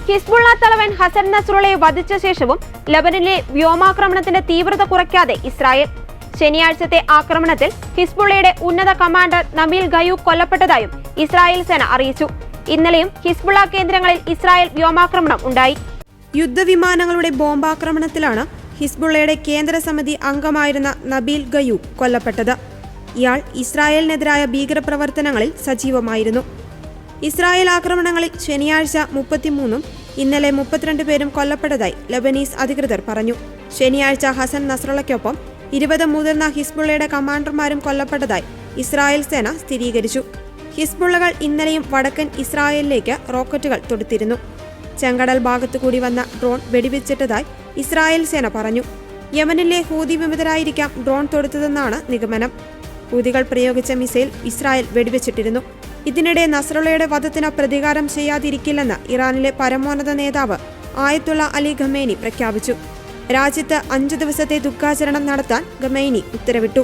Hezbollah തലവൻ ഹസൻ നസ്രുള്ളയെ വധിച്ച ശേഷവും ലബനനിലെ വ്യോമാക്രമണത്തിന്റെ തീവ്രത കുറയ്ക്കാതെ ഇസ്രായേൽ. ശനിയാഴ്ചത്തെ ആക്രമണത്തിൽ ഹിസ്ബുള്ളയുടെ ഉന്നത കമാൻഡർ നബീൽ ഗയൂബ് കൊല്ലപ്പെട്ടതായും ഇസ്രായേൽ സേന അറിയിച്ചു. ഇന്നലെയും ഹിസ്ബുള്ള കേന്ദ്രങ്ങളിൽ ഇസ്രായേൽ വ്യോമാക്രമണം ഉണ്ടായി. യുദ്ധവിമാനങ്ങളുടെ ബോംബാക്രമണത്തിലാണ് ഹിസ്ബുള്ളയുടെ കേന്ദ്ര സമിതി അംഗമായിരുന്ന നബീൽ ഗയൂബ് കൊല്ലപ്പെട്ടത്. ഇയാൾ ഇസ്രായേലിനെതിരായ ഭീകരപ്രവർത്തനങ്ങളിൽ സജീവമായിരുന്നു. ഇസ്രായേൽ ആക്രമണങ്ങളിൽ ശനിയാഴ്ച 33 ഇന്നലെ 32 പേരും കൊല്ലപ്പെട്ടതായി ലബനീസ് അധികൃതർ പറഞ്ഞു. ശനിയാഴ്ച ഹസൻ നസ്രള്ളയ്ക്കൊപ്പം 20 മുതിർന്ന ഹിസ്ബുള്ളയുടെ കമാൻഡർമാരും കൊല്ലപ്പെട്ടതായി ഇസ്രായേൽ സേന സ്ഥിരീകരിച്ചു. ഹിസ്ബുള്ളകൾ ഇന്നലെയും വടക്കൻ ഇസ്രായേലിലേക്ക് റോക്കറ്റുകൾ തൊടുത്തിരുന്നു. ചെങ്കടൽ ഭാഗത്തുകൂടി വന്ന ഡ്രോൺ വെടിവെച്ചിട്ടതായി ഇസ്രായേൽ സേന പറഞ്ഞു. യമനിലെ ഹൂതി വിമതരായിരിക്കാം ഡ്രോൺ തൊടുത്തതെന്നാണ് നിഗമനം. ഹൂതികൾ പ്രയോഗിച്ച മിസൈൽ ഇസ്രായേൽ വെടിവെച്ചിട്ടിരുന്നു. ഇതിനിടെ നസ്രള്ളയുടെ വധത്തിന് പ്രതികാരം ചെയ്യാതിരിക്കില്ലെന്ന് ഇറാനിലെ പരമോന്നത നേതാവ് ആയത്തുള്ള അലി ഖമേനി പ്രഖ്യാപിച്ചു. രാജ്യത്ത് 5 ദിവസത്തെ ദുഃഖാചരണം നടത്താൻ ഖമേനി ഉത്തരവിട്ടു.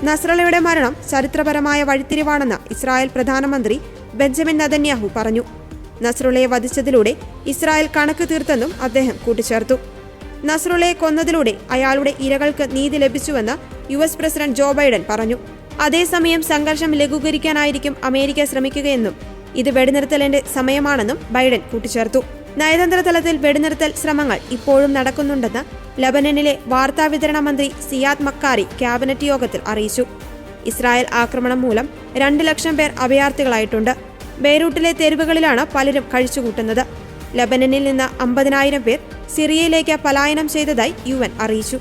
നസ്രള്ളയുടെ മരണം ചരിത്രപരമായ വഴിത്തിരിവാണെന്ന് ഇസ്രായേൽ പ്രധാനമന്ത്രി ബെഞ്ചമിൻ നെതന്യാഹു പറഞ്ഞു. നസ്രുള്ളയെ വധിച്ചതിലൂടെ ഇസ്രായേൽ കണക്ക് തീർത്തെന്നും അദ്ദേഹം കൂട്ടിച്ചേർത്തു. നസ്രുള്ളയെ കൊന്നതിലൂടെ അയാളുടെ ഇരകൾക്ക് നീതി ലഭിച്ചുവെന്ന് US പ്രസിഡന്റ് ജോ ബൈഡൻ പറഞ്ഞു. അതേസമയം സംഘർഷം ലഘൂകരിക്കാനായിരിക്കും അമേരിക്ക ശ്രമിക്കുകയെന്നും ഇത് വെടിനിർത്തലിന്റെ സമയമാണെന്നും ബൈഡൻ കൂട്ടിച്ചേർത്തു. നയതന്ത്ര തലത്തിൽ വെടിനിർത്തൽ ശ്രമങ്ങൾ ഇപ്പോഴും നടക്കുന്നുണ്ടെന്ന് ലബനനിലെ വാർത്താവിതരണ മന്ത്രി സിയാദ് മക്കാരി ക്യാബിനറ്റ് യോഗത്തിൽ അറിയിച്ചു. ഇസ്രായേൽ ആക്രമണം മൂലം 2 ലക്ഷം പേർ അഭയാർത്ഥികളായിട്ടുണ്ട്. ബെയ്റൂട്ടിലെ തെരുവുകളിലാണ് പലരും കഴിച്ചുകൂട്ടുന്നത്. ലബനനിൽ നിന്ന് 50,000 പേർ സിറിയയിലേക്ക് പലായനം ചെയ്തതായി UN അറിയിച്ചു.